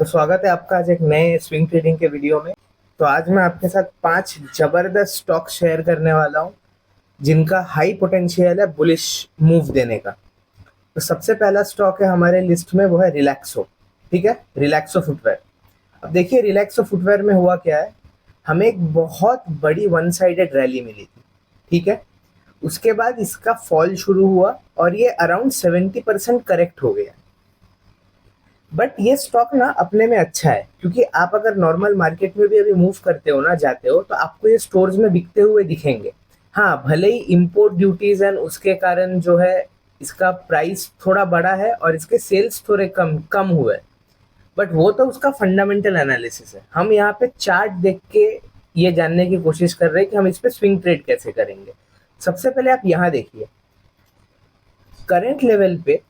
स्वागत है आपका आज एक नए स्विंग ट्रेडिंग के वीडियो में। तो आज मैं आपके साथ 5 जबरदस्त स्टॉक शेयर करने वाला हूं जिनका हाई पोटेंशियल है बुलिश मूव देने का। तो सबसे पहला स्टॉक है हमारे लिस्ट में, वो है रिलैक्सो। ठीक है, रिलैक्सो फुटवेयर। अब देखिए रिलैक्सो फुटवेयर में हुआ क्या है, हमें एक बहुत बड़ी वन साइडेड रैली मिली थी। ठीक है, उसके बाद इसका फॉल शुरू हुआ और ये अराउंड 70% करेक्ट हो गया। बट ये स्टॉक ना अपने में अच्छा है, क्योंकि आप अगर नॉर्मल मार्केट में भी अभी मूव करते हो ना, जाते हो, तो आपको ये स्टोर्स में बिकते हुए दिखेंगे। हाँ, भले ही इम्पोर्ट ड्यूटीज एंड उसके कारण जो है इसका प्राइस थोड़ा बढ़ा है और इसके सेल्स थोड़े कम कम हुए, बट वो तो उसका फंडामेंटल एनालिसिस है। हम यहाँ पे चार्ट देख के ये जानने की कोशिश कर रहे हैं कि हम इस पे स्विंग ट्रेड कैसे करेंगे। सबसे पहले आप यहाँ देखिए, करंट लेवल पे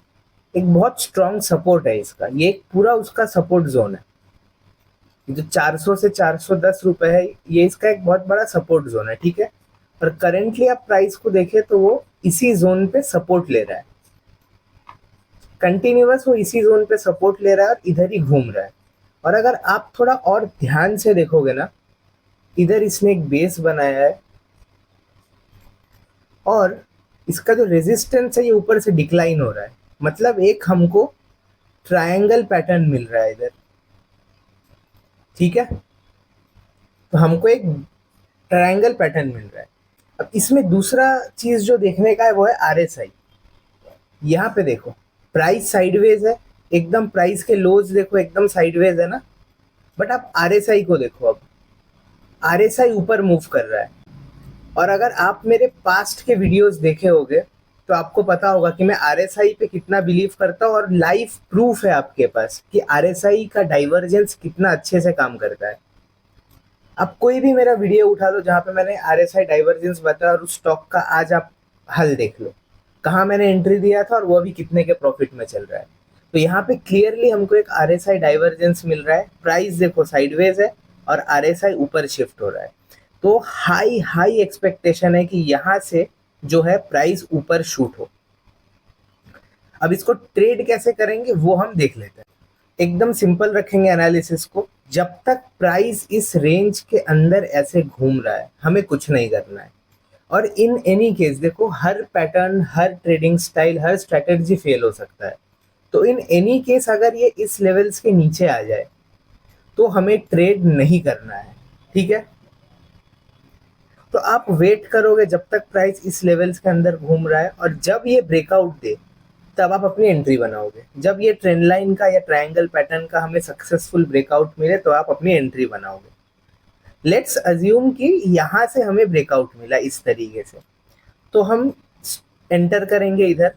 एक बहुत स्ट्रॉन्ग सपोर्ट है इसका। ये एक पूरा उसका सपोर्ट जोन है। ये जो 400 से 410 रुपए है, ये इसका एक बहुत बड़ा सपोर्ट जोन है। ठीक है, और करेंटली आप प्राइस को देखें तो वो इसी जोन पे सपोर्ट ले रहा है, कंटिन्यूअस वो इसी जोन पे सपोर्ट ले रहा है और इधर ही घूम रहा है। और अगर आप थोड़ा और ध्यान से देखोगे ना, इधर इसने एक बेस बनाया है और इसका जो रेजिस्टेंस है ये ऊपर से डिक्लाइन हो रहा है। मतलब एक हमको ट्रायंगल पैटर्न मिल रहा है इधर। ठीक है, तो हमको एक ट्रायंगल पैटर्न मिल रहा है। अब इसमें दूसरा चीज जो देखने का है वो है आरएसआई। यहाँ पे देखो प्राइस साइडवेज है एकदम, प्राइस के लोज देखो एकदम साइडवेज है ना। बट आप आरएसआई को देखो, अब आरएसआई ऊपर मूव कर रहा है। और अगर आप मेरे पास्ट के वीडियोस देखे होंगे तो आपको पता होगा कि मैं आरएसआई पे कितना बिलीव करता हूँ, और लाइव प्रूफ है आपके पास कि आरएसआई का डाइवर्जेंस कितना अच्छे से काम करता है। आप कोई भी मेरा वीडियो उठा लो जहाँ पे मैंने आरएसआई डाइवर्जेंस बताया, और उस स्टॉक का आज आप हल देख लो, कहाँ मैंने एंट्री दिया था और वो अभी कितने के प्रॉफिट में चल रहा है। तो यहाँ पे क्लियरली हमको एक आरएसआई डाइवर्जेंस मिल रहा है। प्राइस देखो साइडवेज है और आरएसआई ऊपर शिफ्ट हो रहा है। तो हाई हाई एक्सपेक्टेशन है कि यहाँ से जो है प्राइस ऊपर शूट हो। अब इसको ट्रेड कैसे करेंगे वो हम देख लेते हैं। एकदम सिंपल रखेंगे एनालिसिस को। जब तक प्राइस इस रेंज के अंदर ऐसे घूम रहा है हमें कुछ नहीं करना है। और इन एनी केस देखो, हर पैटर्न, हर ट्रेडिंग स्टाइल, हर स्ट्रेटेजी फेल हो सकता है। तो इन एनी केस अगर ये इस लेवल्स के नीचे आ जाए तो हमें ट्रेड नहीं करना है। ठीक है, तो आप वेट करोगे जब तक प्राइस इस लेवल्स के अंदर घूम रहा है, और जब ये ब्रेकआउट दे तब आप अपनी एंट्री बनाओगे। जब ये ट्रेंड लाइन का या ट्रायंगल पैटर्न का हमें सक्सेसफुल ब्रेकआउट मिले तो आप अपनी एंट्री बनाओगे। लेट्स अज्यूम कि यहाँ से हमें ब्रेकआउट मिला इस तरीके से, तो हम एंटर करेंगे इधर।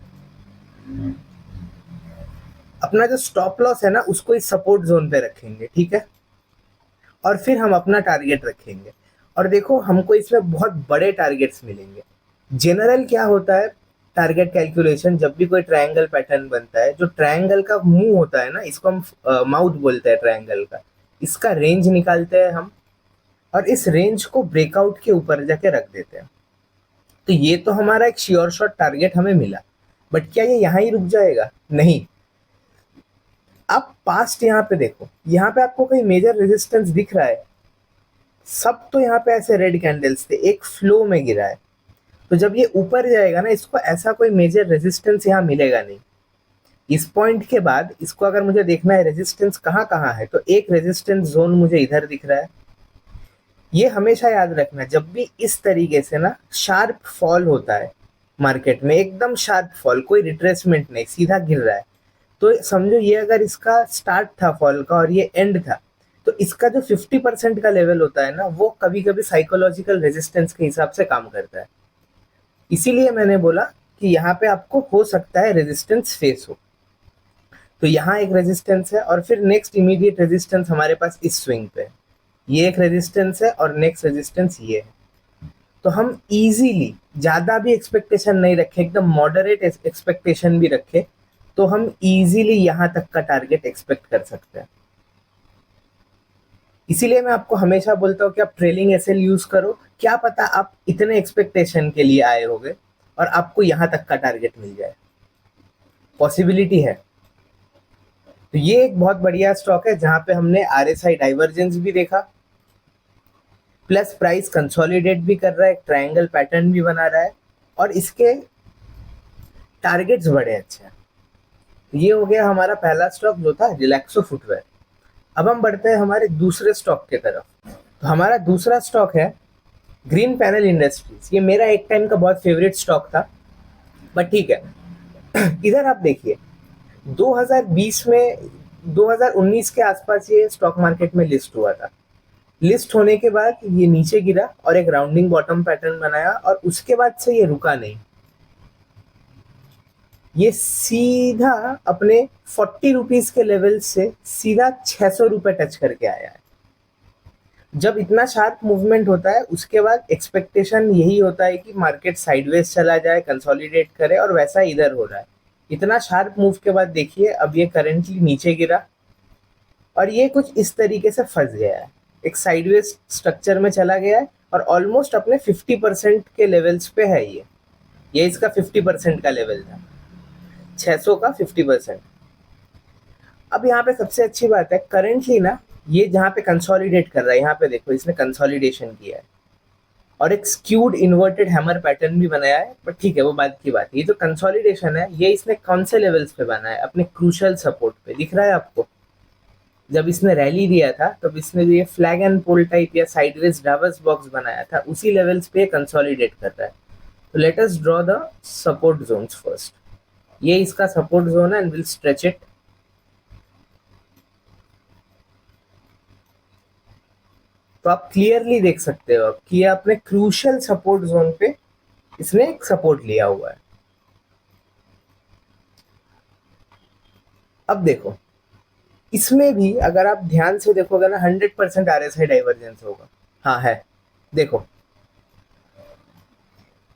अपना जो स्टॉप लॉस है ना उसको इस सपोर्ट जोन पे रखेंगे। ठीक है, और फिर हम अपना टारगेट रखेंगे। और देखो हमको इसमें बहुत बड़े टारगेट्स मिलेंगे। जनरल क्या होता है टारगेट कैलकुलेशन, जब भी कोई ट्रायंगल पैटर्न बनता है, जो ट्रायंगल का मुंह होता है ना, इसको हम माउथ बोलते हैं ट्रायंगल का, इसका रेंज निकालते हैं हम, और इस रेंज को ब्रेकआउट के ऊपर जाके रख देते हैं। तो ये तो हमारा एक श्योर शॉट टारगेट हमें मिला। बट क्या ये यहाँ ही रुक जाएगा? नहीं। आप पास्ट यहाँ पे देखो, यहाँ पे आपको कोई मेजर रेजिस्टेंस दिख रहा है? सब तो यहाँ पे ऐसे रेड कैंडल्स थे, एक फ्लो में गिरा है। तो जब ये ऊपर जाएगा ना, इसको ऐसा कोई मेजर रेजिस्टेंस यहाँ मिलेगा नहीं। इस पॉइंट के बाद इसको अगर मुझे देखना है रेजिस्टेंस कहाँ कहाँ है, तो एक रेजिस्टेंस जोन मुझे इधर दिख रहा है। ये हमेशा याद रखना, जब भी इस तरीके से ना शार्प फॉल होता है मार्केट में, एकदम शार्प फॉल, कोई रिट्रेसमेंट नहीं, सीधा गिर रहा है, तो समझो ये अगर इसका स्टार्ट था फॉल का और ये एंड था, तो इसका जो 50% का लेवल होता है ना, वो कभी कभी साइकोलॉजिकल रेजिस्टेंस के हिसाब से काम करता है। इसीलिए मैंने बोला कि यहाँ पे आपको हो सकता है रेजिस्टेंस फेस हो। तो यहाँ एक रेजिस्टेंस है, और फिर नेक्स्ट इमीडिएट रेजिस्टेंस हमारे पास इस स्विंग पे है। ये एक रेजिस्टेंस है और नेक्स्ट रेजिस्टेंस ये है। तो हम इजीली, ज़्यादा भी एक्सपेक्टेशन नहीं रखे, एकदम मॉडरेट एक्सपेक्टेशन भी रखे, तो हम इजीली यहाँ तक का टारगेट एक्सपेक्ट कर सकते हैं। इसीलिए मैं आपको हमेशा बोलता हूँ कि आप ट्रेलिंग एसएल यूज करो। क्या पता आप इतने एक्सपेक्टेशन के लिए आए होगे और आपको यहाँ तक का टारगेट मिल जाए, पॉसिबिलिटी है। तो ये एक बहुत बढ़िया स्टॉक है जहां पे हमने RSI डाइवर्जेंस भी देखा, प्लस प्राइस कंसोलिडेट भी कर रहा है, एक ट्रायंगल पैटर्न भी बना रहा है और इसके टारगेट्स बड़े अच्छे हैं। ये हो गया हमारा पहला स्टॉक जो था रिलैक्सो फुटवेयर। अब हम बढ़ते हैं हमारे दूसरे स्टॉक के तरफ। तो हमारा दूसरा स्टॉक है ग्रीन पैनल इंडस्ट्रीज। ये मेरा एक टाइम का बहुत फेवरेट स्टॉक था, बट ठीक है। इधर आप देखिए 2020 में 2019 के आसपास ये स्टॉक मार्केट में लिस्ट हुआ था। लिस्ट होने के बाद ये नीचे गिरा और एक राउंडिंग बॉटम पैटर्न बनाया और उसके बाद से ये रुका नहीं। ये सीधा अपने 40 रुपीज के लेवल से सीधा 600 रुपए टच करके आया है। जब इतना शार्प मूवमेंट होता है उसके बाद एक्सपेक्टेशन यही होता है कि मार्केट साइडवेज चला जाए, कंसोलिडेट करे, और वैसा इधर हो रहा है। इतना शार्प मूव के बाद देखिए अब ये करेंटली नीचे गिरा और ये कुछ इस तरीके से फंस गया है, एक साइडवेज स्ट्रक्चर में चला गया है और ऑलमोस्ट अपने 50% के लेवल्स पे है। ये इसका 50% का लेवल था, 600 का 50%। अब यहाँ पे सबसे अच्छी बात है करेंटली ना, ये जहाँ पे कंसोलिडेट कर रहा है, यहाँ पे देखो इसने कंसोलिडेशन किया है और एक स्क्यूड इन्वर्टेड हैमर पैटर्न भी बनाया है, पर ठीक है वो बात की बात है। ये जो कंसोलिडेशन है ये इसने कौन से लेवल्स पे बनाया है? अपने क्रूशल सपोर्ट पे। दिख रहा है आपको? जब इसने रैली दिया था तब इसने जो ये फ्लैग एंड पोल टाइप या साइडवेज डावर्स बॉक्स बनाया था उसी लेवल्स पे कंसोलिडेट कर रहा है। तो let us draw the support zones first. ये इसका सपोर्ट जोन है एंड विल स्ट्रेच इट। तो आप क्लियरली देख सकते हो कि ये अपने क्रूशियल सपोर्ट जोन पे इसने एक सपोर्ट लिया हुआ है। अब देखो इसमें भी अगर आप ध्यान से देखोगे ना 100% RSI डाइवर्जेंस होगा। हाँ है, देखो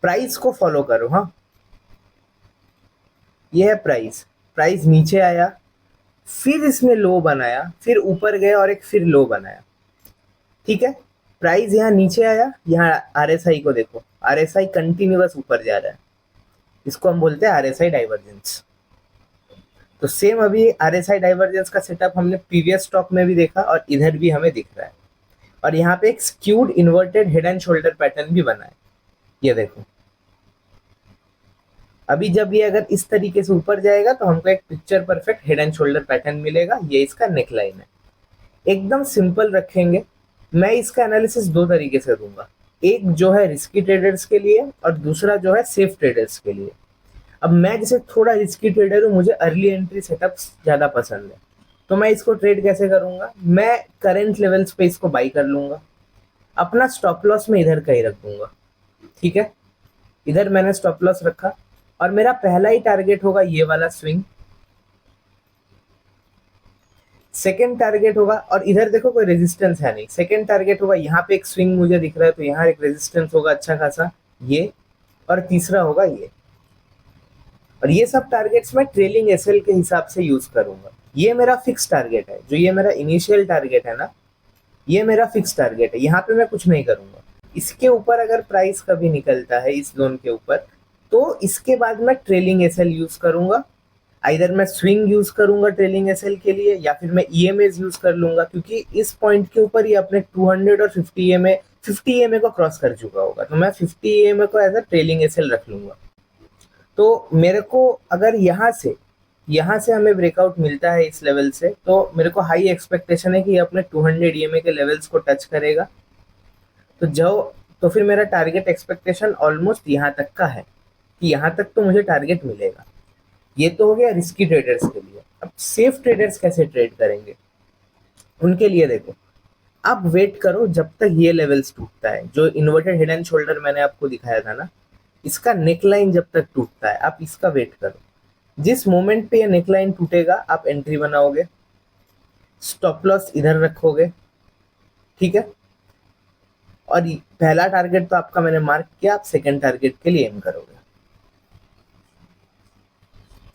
प्राइस को फॉलो करो। हाँ ये है प्राइस। प्राइस नीचे आया, फिर इसने लो बनाया, फिर ऊपर गया और एक फिर लो बनाया। ठीक है, प्राइस यहाँ नीचे आया, यहाँ RSI को देखो, RSI कंटिन्यूअस ऊपर जा रहा है, इसको हम बोलते हैं RSI डाइवर्जेंस। तो सेम अभी RSI डाइवर्जेंस का सेटअप हमने प्रीवियस स्टॉक में भी देखा और इधर भी हमें दिख रहा है। और यहाँ पे एक skewed inverted head and shoulder pattern भी बना है, ये देखो। अभी जब ये अगर इस तरीके से ऊपर जाएगा तो हमको एक picture perfect head and shoulder pattern मिलेगा। ये इसका नेकलाइन है, एकदम सिंपल रखेंगे। मैं इसका एनालिसिस दो तरीके से दूंगा, एक जो है रिस्की ट्रेडर्स के लिए और दूसरा जो है सेफ ट्रेडर्स के लिए। अब मैं जैसे थोड़ा रिस्की ट्रेडर हूँ, मुझे अर्ली एंट्री सेटअप्स ज़्यादा पसंद है, तो मैं इसको ट्रेड कैसे करूँगा? मैं करंट लेवल्स पे इसको बाई कर लूँगा, अपना स्टॉप लॉस में इधर कहीं रख दूंगा। ठीक है, इधर मैंने स्टॉप लॉस रखा और मेरा पहला ही टारगेट होगा ये वाला स्विंग, सेकेंड टारगेट होगा, और इधर देखो कोई रेजिस्टेंस है नहीं, सेकेंड टारगेट होगा यहाँ पे एक स्विंग मुझे दिख रहा है तो यहाँ एक रेजिस्टेंस होगा अच्छा खासा ये, और तीसरा होगा ये। और ये सब टारगेट्स मैं ट्रेलिंग एसएल के हिसाब से यूज करूंगा। ये मेरा फिक्स टारगेट है, जो ये मेरा इनिशियल टारगेट है ना, ये मेरा फिक्स टारगेट है, यहाँ पे मैं कुछ नहीं करूंगा। इसके ऊपर अगर प्राइस कभी निकलता है इस जोन के ऊपर तो इसके बाद मैं ट्रेलिंग एसएल यूज करूंगा। आइदर मैं स्विंग यूज करूंगा ट्रेलिंग एसएल के लिए या फिर मैं ईएमएस यूज कर लूंगा, क्योंकि इस पॉइंट के ऊपर ये अपने 200 और 50 ईएमए को क्रॉस कर चुका होगा, तो मैं 50 ईएमए को एज अ ट्रेलिंग एसएल रख लूंगा। तो मेरे को अगर यहाँ से हमें ब्रेकआउट मिलता है इस लेवल से, तो मेरे को हाई एक्सपेक्टेशन है कि ये अपने 200 ईएमए के लेवल्स को टच करेगा। तो फिर मेरा टारगेट एक्सपेक्टेशन ऑलमोस्ट यहाँ तक का है कि यहाँ तक तो मुझे टारगेट मिलेगा। ये तो हो गया रिस्की ट्रेडर्स के लिए। अब सेफ ट्रेडर्स कैसे ट्रेड करेंगे उनके लिए देखो, आप वेट करो जब तक ये लेवल्स टूटता है। जो इन्वर्टेड हेड एंड शोल्डर मैंने आपको दिखाया था ना, इसका नेकलाइन जब तक टूटता है आप इसका वेट करो। जिस मोमेंट पे ये नेकलाइन टूटेगा आप एंट्री बनाओगे, स्टॉप लॉस इधर रखोगे। ठीक है, और पहला टारगेट तो आपका मैंने मार्क किया, आप सेकंड टारगेट के लिए एम करोगे।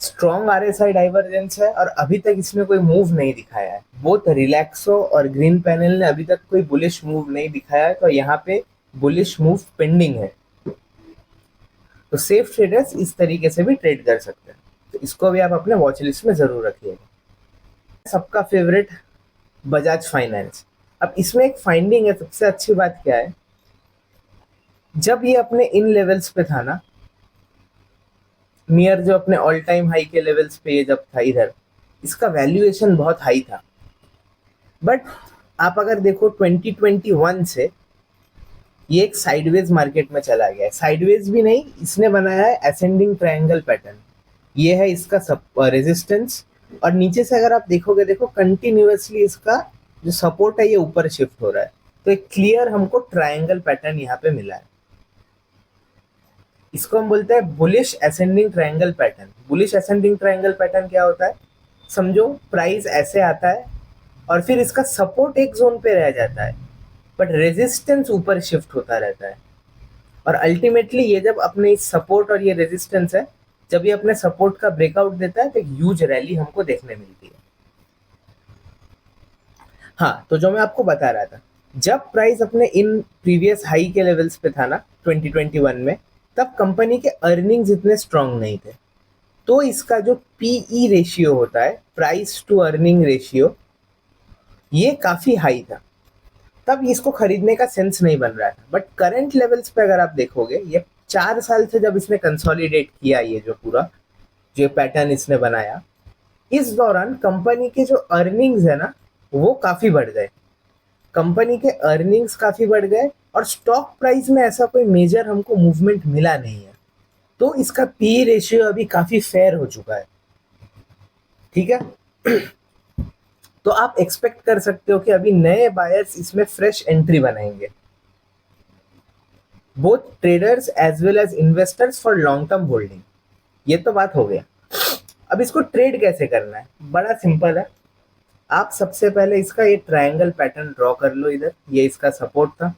स्ट्रॉन्ग RSI डाइवर्जेंस है और अभी तक इसमें कोई मूव नहीं दिखाया है। बोथ रिलैक्सो और ग्रीन पैनल ने अभी तक कोई बुलिश मूव नहीं दिखाया है, तो यहाँ पे बुलिश मूव पेंडिंग है। तो सेफ ट्रेडर्स इस तरीके से भी ट्रेड कर सकते हैं, तो इसको भी आप अपने वॉच लिस्ट में जरूर रखिएगा। सबका फेवरेट बजाज फाइनेंस। अब इसमें एक फाइंडिंग है, सबसे अच्छी बात क्या है, जब ये अपने इन लेवल्स पे था ना, नियर जो अपने ऑल टाइम हाई के लेवल्स पे ये जब था इधर, इसका वैल्यूएशन बहुत हाई था। बट आप अगर देखो 2021 से ये एक साइडवेज मार्केट में चला गया है। साइडवेज भी नहीं, इसने बनाया है असेंडिंग ट्रायंगल पैटर्न। ये है इसका सब रेजिस्टेंस, और नीचे से अगर आप देखोगे, देखो कंटिन्यूअसली इसका जो सपोर्ट है ये ऊपर शिफ्ट हो रहा है। तो एक क्लियर हमको ट्रायंगल पैटर्न यहाँ पे मिला है। इसको हम बोलते हैं bullish ascending triangle pattern. Bullish ascending triangle pattern क्या होता है, समझो प्राइस ऐसे आता है और फिर इसका सपोर्ट एक जोन पे रह जाता है, बट रेजिस्टेंस ऊपर शिफ्ट होता रहता है। और अल्टीमेटली ये जब अपने इस सपोर्ट और ये रेजिस्टेंस है, जब ये अपने सपोर्ट का ब्रेकआउट देता है तो एक ह्यूज रैली हमको देखने मिलती है। हाँ, तो जो मैं आपको बता रहा था, जब प्राइस अपने इन प्रीवियस हाई के लेवल्स पे था ना 2021 में, तब कंपनी के अर्निंग्स इतने स्ट्रांग नहीं थे। तो इसका जो पीई रेशियो होता है, प्राइस टू अर्निंग रेशियो, ये काफी हाई था। तब इसको खरीदने का सेंस नहीं बन रहा था। बट करंट लेवल्स पे अगर आप देखोगे, ये 4 साल से जब इसने कंसोलिडेट किया, ये जो पूरा जो पैटर्न इसने बनाया, इस दौरान कंपनी के जो अर्निंग्स है ना, वो काफी बढ़ गए। कंपनी के अर्निंग्स काफी बढ़ गए और स्टॉक प्राइस में ऐसा कोई मेजर हमको मूवमेंट मिला नहीं है। तो इसका पी रेशियो अभी काफी फेयर हो चुका है। ठीक है। तो आप एक्सपेक्ट कर सकते हो कि अभी नए बायर्स इसमें फ्रेश एंट्री बनाएंगे, both traders as well as investors for long term holding. ये तो बात हो गया। अब इसको ट्रेड कैसे करना है, बड़ा सिंपल है। आप सबसे पहले इसका ये ट्रायंगल पैटर्न ड्रॉ कर लो। इधर ये इसका सपोर्ट था,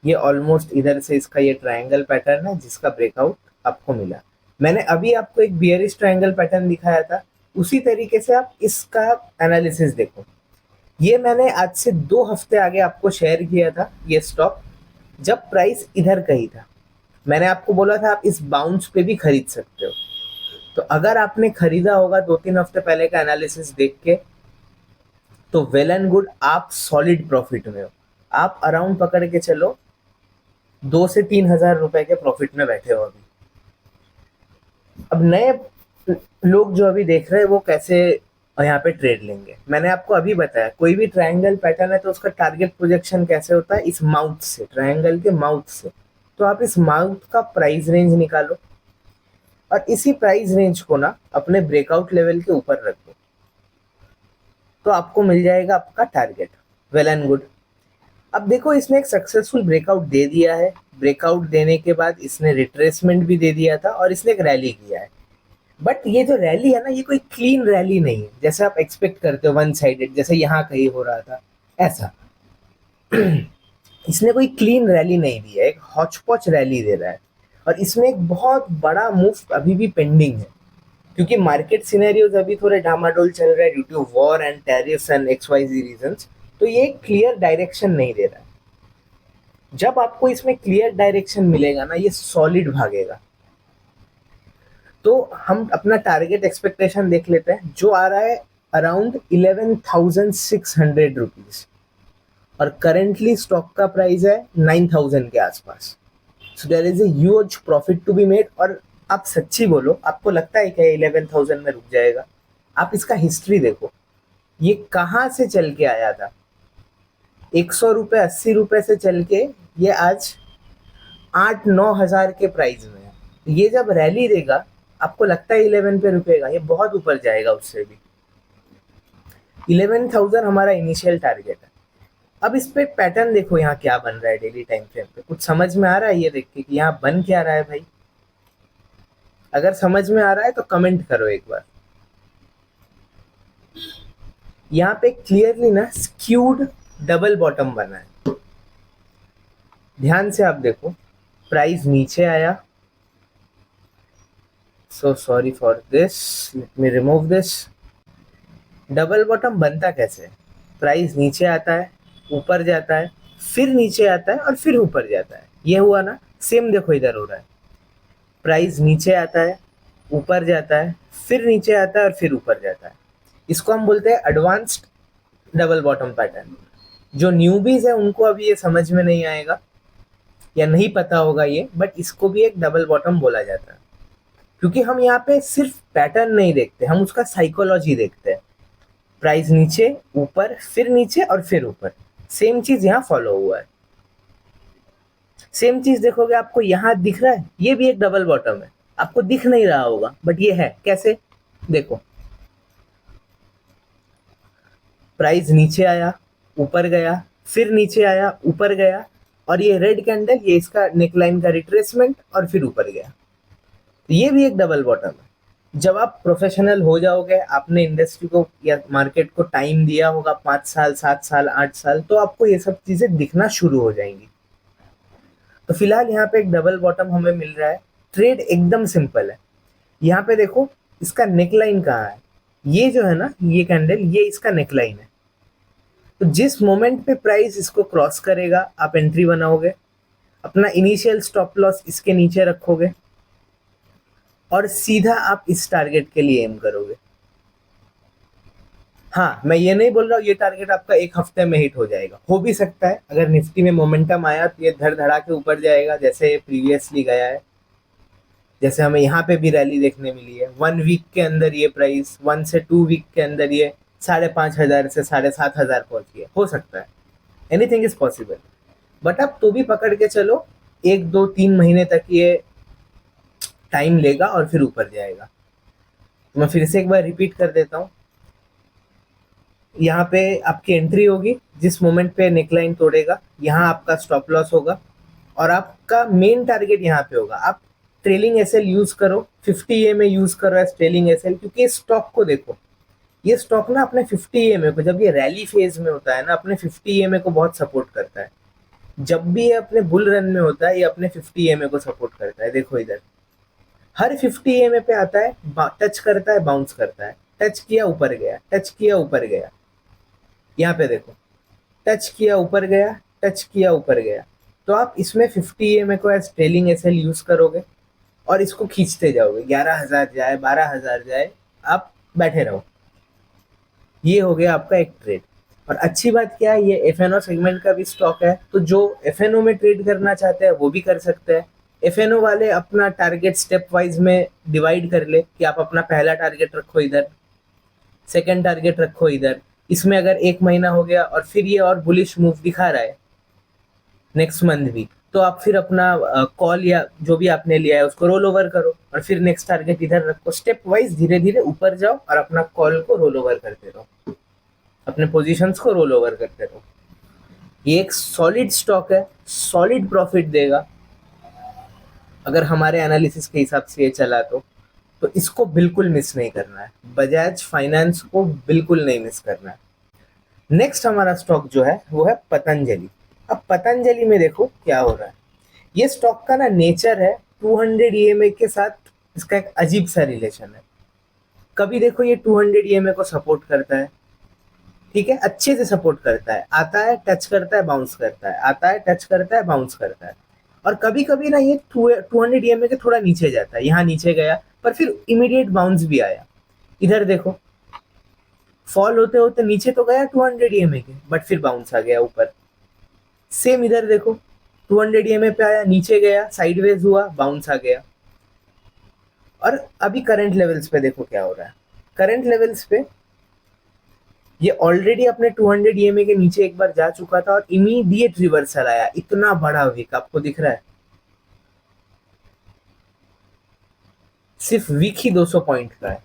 ये ऑलमोस्ट इधर से इसका ये ट्रायंगल पैटर्न है जिसका ब्रेकआउट आपको मिला। मैंने अभी आपको एक बियरिश ट्रायंगल पैटर्न दिखाया था, उसी तरीके से आप इसका एनालिसिस देखो। ये मैंने आज से 2 हफ्ते आगे आपको शेयर किया था, ये स्टॉक जब प्राइस इधर कहीं था। मैंने आपको बोला था आप इस बाउंस पे भी खरीद सकते हो। तो अगर आपने खरीदा होगा 2-3 हफ्ते पहले का एनालिसिस देख के, तो वेल एंड गुड, आप सॉलिड प्रॉफिट में हो। आप अराउंड पकड़ के चलो 2 से 3 हजार रुपए के प्रॉफिट में बैठे हो अभी। अब नए लोग जो अभी देख रहे हैं वो कैसे यहाँ पे ट्रेड लेंगे, मैंने आपको अभी बताया। कोई भी ट्रायंगल पैटर्न है तो उसका टारगेट प्रोजेक्शन कैसे होता है, इस माउथ से, ट्रायंगल के माउथ से। तो आप इस माउथ का प्राइस रेंज निकालो और इसी प्राइस रेंज को ना अपने ब्रेकआउट लेवल के ऊपर रख दो, तो आपको मिल जाएगा आपका टारगेट। Well and good. अब देखो, इसने एक सक्सेसफुल ब्रेकआउट दे दिया है। ब्रेकआउट देने के बाद इसने रिट्रेसमेंट भी दे दिया था और इसने एक रैली किया है। बट ये जो रैली है ना, ये कोई क्लीन रैली नहीं है जैसे आप एक्सपेक्ट करते हो, वन साइडेड, जैसे यहाँ कहीं हो रहा था ऐसा। इसने कोई क्लीन रैली नहीं दी है, एक हॉचपॉच रैली दे रहा है। और इसमें एक बहुत बड़ा मूव अभी भी पेंडिंग है, क्योंकि मार्केट सिनेरियोज अभी थोड़े डामाडोल चल रहे हैं due to war and tariffs and XYZ reasons. तो ये क्लियर डायरेक्शन नहीं दे रहा है। जब आपको इसमें क्लियर डायरेक्शन मिलेगा ना, ये सॉलिड भागेगा। तो हम अपना टारगेट एक्सपेक्टेशन देख लेते हैं, जो आ रहा है अराउंड 11,600 रुपीज, और करेंटली स्टॉक का प्राइस है 9,000 के आसपास। So there is a huge profit to be made. और आप सच्ची बोलो, आपको लगता है क्या 11,000 में रुक जाएगा? आप इसका हिस्ट्री देखो, ये कहाँ से चल के आया था। 100 रुपये 80 रुपये से चल के ये आज 8-9 हजार के प्राइस में है। ये जब रैली देगा, आपको लगता है 11 पे रुकेगा? ये बहुत ऊपर जाएगा उससे भी। 11,000 हमारा इनिशियल टारगेट है। अब इस पे पैटर्न देखो, यहाँ क्या बन रहा है डेली टाइम फ्रेम पे। कुछ समझ में आ रहा है ये देख के कि यहाँ बन क्या रहा है भाई? अगर समझ में आ रहा है तो कमेंट करो एक बार। यहाँ पे क्लियरली ना स्क्यूड डबल बॉटम बना है। ध्यान से आप देखो, प्राइस नीचे आया, so sorry for this, let me remove this. Double bottom बनता कैसे? प्राइस नीचे आता है, ऊपर जाता है, फिर नीचे आता है और फिर ऊपर जाता है। ये हुआ ना, सेम देखो इधर हो रहा है। प्राइस नीचे आता है, ऊपर जाता है, फिर नीचे आता है और फिर ऊपर जाता है। इसको हम बोलते हैं एडवांस्ड डबल बॉटम पैटर्न। जो न्यूबीज है उनको अभी ये समझ में नहीं आएगा या नहीं पता होगा ये, बट इसको भी एक डबल बॉटम बोला जाता है, क्योंकि हम यहाँ पे सिर्फ पैटर्न नहीं देखते, हम उसका साइकोलॉजी देखते हैं। प्राइस नीचे ऊपर फिर नीचे और फिर ऊपर, सेम चीज यहाँ फॉलो हुआ है। सेम चीज देखोगे आपको यहाँ दिख रहा है, ये भी एक डबल बॉटम है, आपको दिख नहीं रहा होगा बट ये है। कैसे? देखो, प्राइस नीचे आया, ऊपर गया, फिर नीचे आया, ऊपर गया, और ये रेड कैंडल, ये इसका नेकलाइन का रिट्रेसमेंट और फिर ऊपर गया। तो ये भी एक डबल बॉटम है। जब आप प्रोफेशनल हो जाओगे, आपने इंडस्ट्री को या मार्केट को टाइम दिया होगा 5 साल 7 साल 8 साल, तो आपको ये सब चीजें दिखना शुरू हो जाएंगी। तो फिलहाल यहाँ पे एक डबल बॉटम हमें मिल रहा है। ट्रेड एकदम सिंपल है। यहाँ पे देखो इसका नेकलाइन कहाँ है, ये जो है ना, ये कैंडल, ये इसका नेकलाइन है। तो जिस मोमेंट पे प्राइस इसको क्रॉस करेगा, आप एंट्री बनाओगे, अपना इनिशियल स्टॉप लॉस इसके नीचे रखोगे और सीधा आप इस टारगेट के लिए एम करोगे। हाँ, मैं ये नहीं बोल रहा हूँ ये टारगेट आपका एक हफ्ते में हिट हो जाएगा, हो भी सकता है। अगर निफ्टी में मोमेंटम आया तो ये धड़ धड़ा के ऊपर जाएगा, जैसे प्रीवियसली गया है, जैसे हमें यहाँ पे भी रैली देखने मिली है। 1 वीक के अंदर ये प्राइस 1 से 2 वीक के अंदर ये 5,500 से 7,500 पहुंच गया, हो सकता है। Anything is possible. बट आप तो भी पकड़ के चलो, 1 2 3 महीने तक ये टाइम लेगा और फिर ऊपर जाएगा। तो मैं फिर से एक बार रिपीट कर देता हूँ। यहाँ पे आपकी एंट्री होगी, जिस मोमेंट पे नेकलाइन तोड़ेगा यहाँ आपका स्टॉप लॉस होगा, और आपका मेन टारगेट यहाँ पे होगा। आप ट्रेलिंग एसएल यूज करो, 50 EMA यूज करो एज ट्रेलिंग एसएल, क्योंकि स्टॉक को देखो, ये स्टॉक ना अपने 50 EMA को, जब ये रैली फेज में होता है ना, अपने 50 EMA को बहुत सपोर्ट करता है। जब भी ये अपने बुल रन में होता है, ये अपने 50 EMA को सपोर्ट करता है। देखो इधर हर 50 EMA पे आता है, टच करता है, बाउंस करता है, टच किया ऊपर गया, टच किया ऊपर गया। यहाँ पे देखो, टच किया ऊपर गया, टच किया ऊपर गया। तो आप इसमें 50 EMA को एज ट्रेलिंग एसएल यूज करोगे और इसको खींचते जाओगे, 11,000 जाए, 12,000 जाए, आप बैठे रहो। ये हो गया आपका एक ट्रेड। और अच्छी बात क्या है, ये एफएनओ सेगमेंट का भी स्टॉक है, तो जो एफएनओ में ट्रेड करना चाहते हैं वो भी कर सकते हैं। एफएनओ वाले अपना टारगेट स्टेप वाइज में डिवाइड कर ले, कि आप अपना पहला टारगेट रखो इधर, सेकंड टारगेट रखो इधर। इसमें अगर 1 महीना हो गया और फिर ये और बुलिश मूव दिखा रहा है नेक्स्ट मंथ भी, तो आप फिर अपना कॉल या जो भी आपने लिया है उसको रोल ओवर करो और फिर नेक्स्ट टारगेट इधर रखो। स्टेप वाइज धीरे धीरे ऊपर जाओ और अपना कॉल को रोल ओवर करते रहो, अपने पोजीशंस को रोल ओवर करते रहो। ये एक सॉलिड स्टॉक है, सॉलिड प्रॉफिट देगा अगर हमारे एनालिसिस के हिसाब से ये चला तो इसको बिल्कुल मिस नहीं करना है। बजाज फाइनेंस को बिल्कुल नहीं मिस करना है। नेक्स्ट हमारा स्टॉक जो है वो है पतंजलि। अब पतंजलि में देखो क्या हो रहा है। ये स्टॉक का ना नेचर है, 200 EMA के साथ इसका एक अजीब सा रिलेशन है। कभी देखो ये 200 EMA को सपोर्ट करता है, ठीक है, अच्छे से सपोर्ट करता है, आता है टच करता है, बाउंस करता है, आता है टच करता है, बाउंस करता है। और कभी कभी ना ये 200 EMA के थोड़ा नीचे जाता है, यहाँ नीचे गया पर फिर इमीडिएट बाउंस भी आया। इधर देखो, फॉल होते होते नीचे तो गया 200 EMA के, बट फिर बाउंस आ गया ऊपर। सेम इधर देखो, 200 EMA पे आया, नीचे गया, साइडवेज हुआ, बाउंस आ गया। और अभी करंट लेवल्स पे देखो क्या हो रहा है। करंट लेवल्स पे ये ऑलरेडी अपने 200 EMA के नीचे एक बार जा चुका था और इमीडिएट रिवर्सल आया। इतना बड़ा वीक आपको दिख रहा है, सिर्फ वीक ही 200 पॉइंट का है।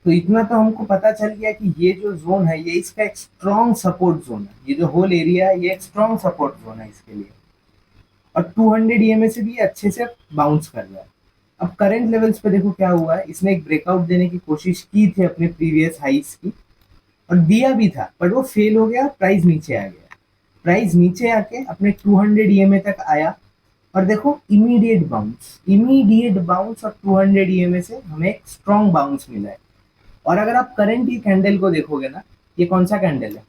तो इतना तो हमको पता चल गया कि ये जो जोन है ये इसका एक स्ट्रॉन्ग सपोर्ट जोन है। ये जो होल एरिया है ये एक स्ट्रॉन्ग सपोर्ट जोन है इसके लिए, और 200 EMA से भी अच्छे से बाउंस कर रहा है। अब करंट लेवल्स पे देखो क्या हुआ है। इसने एक ब्रेकआउट देने की कोशिश की थी अपने प्रीवियस हाइस की, और दिया भी था, बट वो फेल हो गया, प्राइस नीचे आ गया। प्राइस नीचे आके अपने 200 EMA तक आया और देखो इमीडिएट बाउंस, और 200 EMA से हमें एक स्ट्रॉन्ग बाउंस मिला है। और अगर आप करंट की कैंडल को देखोगे ना, ये कौन सा कैंडल है,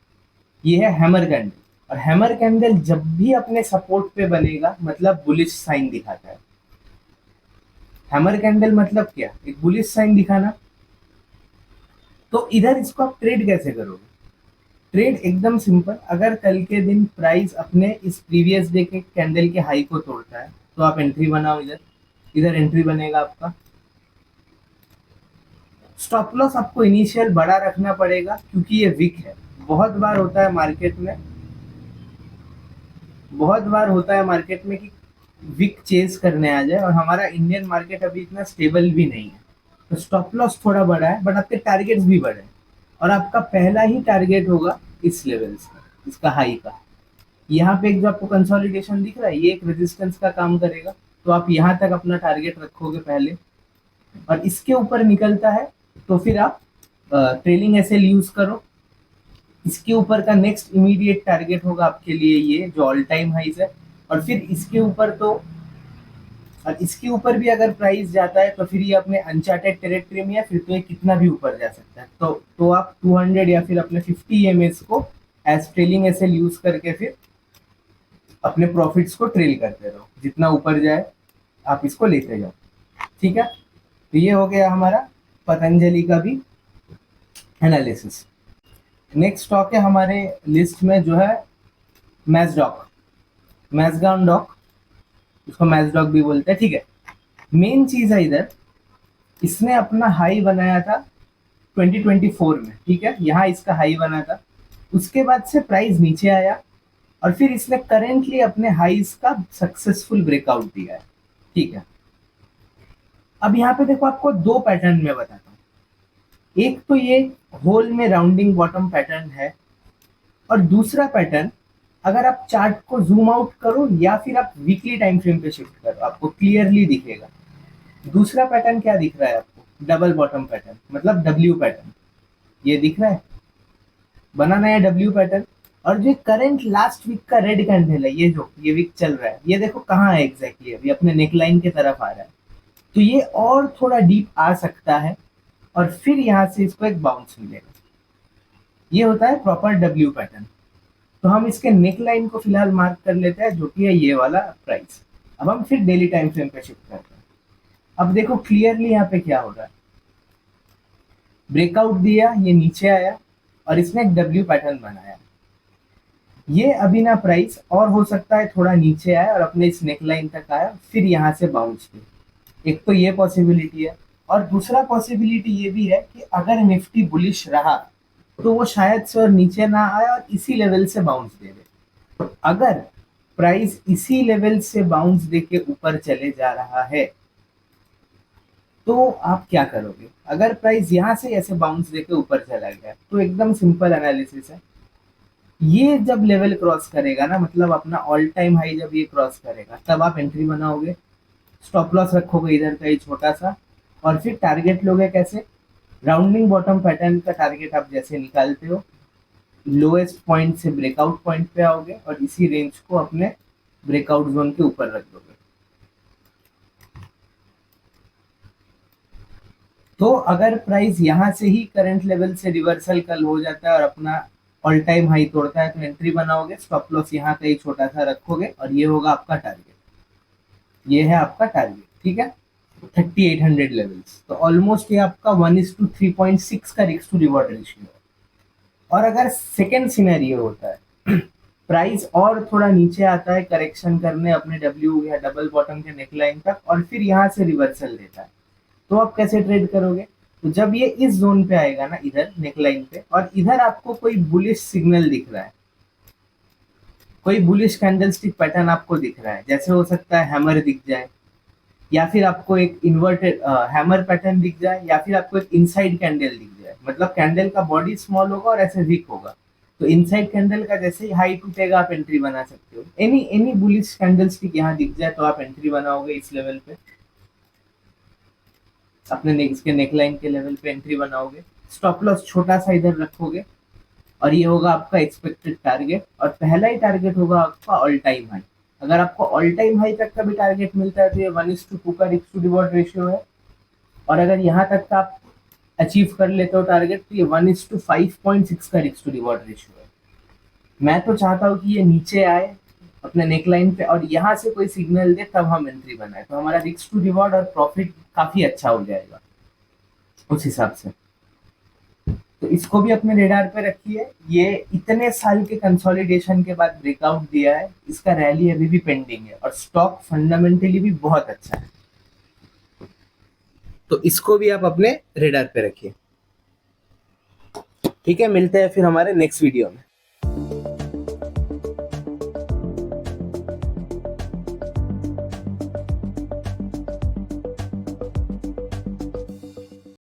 ये है हैमर कैंडल। और हैमर कैंडल जब भी अपने सपोर्ट पे बनेगा मतलब बुलिश साइन दिखाता है। हैमर कैंडल मतलब क्या, एक बुलिश साइन दिखाना। तो इधर इसको आप ट्रेड कैसे करोगे? ट्रेड एकदम सिंपल, अगर कल के दिन प्राइस अपने इस प्रीवियस डे के कैंडल के हाई को तोड़ता है तो आप एंट्री बनाओ इधर, इधर एंट्री बनेगा आपका। स्टॉप लॉस आपको इनिशियल बड़ा रखना पड़ेगा क्योंकि ये वीक है। बहुत बार होता है मार्केट में, बहुत बार होता है मार्केट में कि वीक चेज करने आ जाए, और हमारा इंडियन मार्केट अभी इतना स्टेबल भी नहीं है। तो स्टॉप लॉस थोड़ा बड़ा है बट आपके टारगेट्स भी बड़े हैं, और आपका पहला ही टारगेट होगा इस लेवल से, इसका हाई का। यहाँ पे एक जो आपको कंसोलिडेशन दिख रहा है ये एक रेजिस्टेंस का काम करेगा, तो आप यहाँ तक अपना टारगेट रखोगे पहले, और इसके ऊपर निकलता है तो फिर आप ट्रेलिंग एसएल यूज करो। इसके ऊपर का नेक्स्ट इमीडिएट टारगेट होगा आपके लिए ये जो ऑल टाइम हाइज है, और फिर इसके ऊपर तो, और इसके ऊपर भी अगर प्राइस जाता है तो फिर ये अपने अनचार्टेड टेरिटरी में है, फिर तो ये कितना भी ऊपर जा सकता है। तो आप 200 या फिर अपने 50 एमएस को एज ट्रेलिंग एसएल यूज करके फिर अपने प्रॉफिट्स को ट्रेल करते रहो, जितना ऊपर जाए आप इसको लेते जाओ। ठीक है, तो ये हो गया हमारा पतंजलि का भी एनालिसिस। नेक्स्ट स्टॉक है हमारे लिस्ट में जो है मैजडॉक, मैजगान डॉक, इसको मैजडॉक भी बोलते हैं। ठीक है, मेन चीज है इधर, इसने अपना हाई बनाया था 2024 में। ठीक है, यहाँ इसका हाई बना था, उसके बाद से प्राइस नीचे आया, और फिर इसने करेंटली अपने हाईज का सक्सेसफुल ब्रेकआउट दिया है। ठीक है, अब यहाँ पे देखो आपको दो पैटर्न में बताता हूँ। एक तो ये होल में राउंडिंग बॉटम पैटर्न है, और दूसरा पैटर्न अगर आप चार्ट को जूम आउट करो या फिर आप वीकली टाइम फ्रेम पे शिफ्ट करो आपको क्लियरली दिखेगा। दूसरा पैटर्न क्या दिख रहा है आपको? डबल बॉटम पैटर्न, मतलब डब्ल्यू पैटर्न, ये दिख रहा है, बना नया डब्ल्यू पैटर्न। और जो करंट लास्ट वीक का रेड कैंडल है, ये जो ये वीक चल रहा है, ये देखो कहाँ है एग्जैक्टली, अभी अपने नेकलाइन के तरफ आ रहा है। तो ये और थोड़ा डीप आ सकता है, और फिर यहाँ से इसको एक बाउंस मिलेगा। ये होता है प्रॉपर डब्ल्यू पैटर्न। तो हम इसके नेक लाइन को फिलहाल मार्क कर लेते हैं, जो कि है ये वाला प्राइस। अब हम फिर डेली टाइम फ्रेम पे शिफ्ट करते हैं। अब देखो क्लियरली यहाँ पे क्या हो रहा है, ब्रेकआउट दिया, ये नीचे आया, और इसने एक डब्ल्यू पैटर्न बनाया। ये अभी ना प्राइस और हो सकता है थोड़ा नीचे आया और अपने इस नेक लाइन तक आया, फिर यहाँ से बाउंस किया। एक तो ये पॉसिबिलिटी है, और दूसरा पॉसिबिलिटी ये भी है कि अगर निफ्टी बुलिश रहा तो वो शायद से और नीचे ना आए और इसी लेवल से बाउंस दे दे। अगर प्राइस इसी लेवल से बाउंस दे के ऊपर चले जा रहा है तो आप क्या करोगे? अगर प्राइस यहाँ से ऐसे बाउंस दे के ऊपर चला गया तो एकदम सिंपल एनालिसिस है, ये जब लेवल क्रॉस करेगा ना, मतलब अपना ऑल टाइम हाई जब ये क्रॉस करेगा तब आप एंट्री बनाओगे, स्टॉप लॉस रखोगे इधर का ही छोटा सा, और फिर टारगेट लोगे कैसे? राउंडिंग बॉटम पैटर्न का टारगेट आप जैसे निकालते हो, लोएस्ट पॉइंट से ब्रेकआउट पॉइंट पे आओगे और इसी रेंज को अपने ब्रेकआउट जोन के ऊपर रख दोगे। तो अगर प्राइस यहाँ से ही करंट लेवल से रिवर्सल कल हो जाता है और अपना ऑल टाइम हाई तोड़ता है तो एंट्री बनाओगे, स्टॉप लॉस यहाँ का ही छोटा सा रखोगे, और ये होगा आपका टारगेट। ये है आपका टारगेट, ठीक है, 3800 लेवल्स। तो ऑलमोस्ट ये आपका 1:3.6 का रिस्क टू रिवॉर्ड रेशियो है। और अगर सेकेंड सिनेरियो होता है प्राइस और थोड़ा नीचे आता है करेक्शन करने अपने डब्ल्यू या डबल बॉटम के नेकलाइन तक, और फिर यहाँ से रिवर्सल देता है, तो आप कैसे ट्रेड करोगे? तो जब ये इस जोन पे आएगा ना, इधर नेकलाइन पे, और इधर आपको कोई बुलिश सिग्नल दिख रहा है, कोई बुलिश कैंडलस्टिक पैटर्न आपको दिख रहा है, जैसे हो सकता है हैमर दिख जाए, या फिर आपको एक इन्वर्टेड हैमर पैटर्न दिख जाए, या फिर आपको एक इनसाइड कैंडल दिख जाए, मतलब कैंडल का बॉडी स्मॉल होगा और ऐसे वीक होगा, तो इनसाइड कैंडल का जैसे ही हाई टूटेगा आप एंट्री बना सकते हो। एनी एनी बुलिश कैंडलस्टिक यहाँ दिख जाए तो आप एंट्री बनाओगे इस लेवल पे, अपने नेक्स्ट के नेकलाइन के लेवल पे एंट्री बनाओगे, स्टॉप लॉस छोटा सा इधर रखोगे, और ये होगा आपका एक्सपेक्टेड टारगेट, और पहला ही टारगेट होगा आपका ऑल टाइम हाई। अगर आपको ऑल टाइम हाई तक का भी टारगेट मिलता है तो ये 1:2 का रिस्क टू रिवॉर्ड रेशियो है, और अगर यहाँ तक का आप अचीव कर लेते हो टारगेट तो ये 1:5.6 का रिस्क टू रिवॉर्ड रेशियो है। मैं तो चाहता हूँ कि ये नीचे आए अपने नेकलाइन पे और यहाँ से कोई सिग्नल दे तब हम एंट्री बनाए, तो हमारा रिस्क टू रिवॉर्ड और प्रॉफिट काफी अच्छा हो जाएगा उस हिसाब से। तो इसको भी अपने रेडार पे रखिए। ये इतने साल के कंसोलिडेशन के बाद ब्रेकआउट दिया है, इसका रैली अभी भी पेंडिंग है और स्टॉक फंडामेंटली भी बहुत अच्छा है, तो इसको भी आप अपने रेडार पे रखिए। ठीक है, मिलते हैं फिर हमारे नेक्स्ट वीडियो में।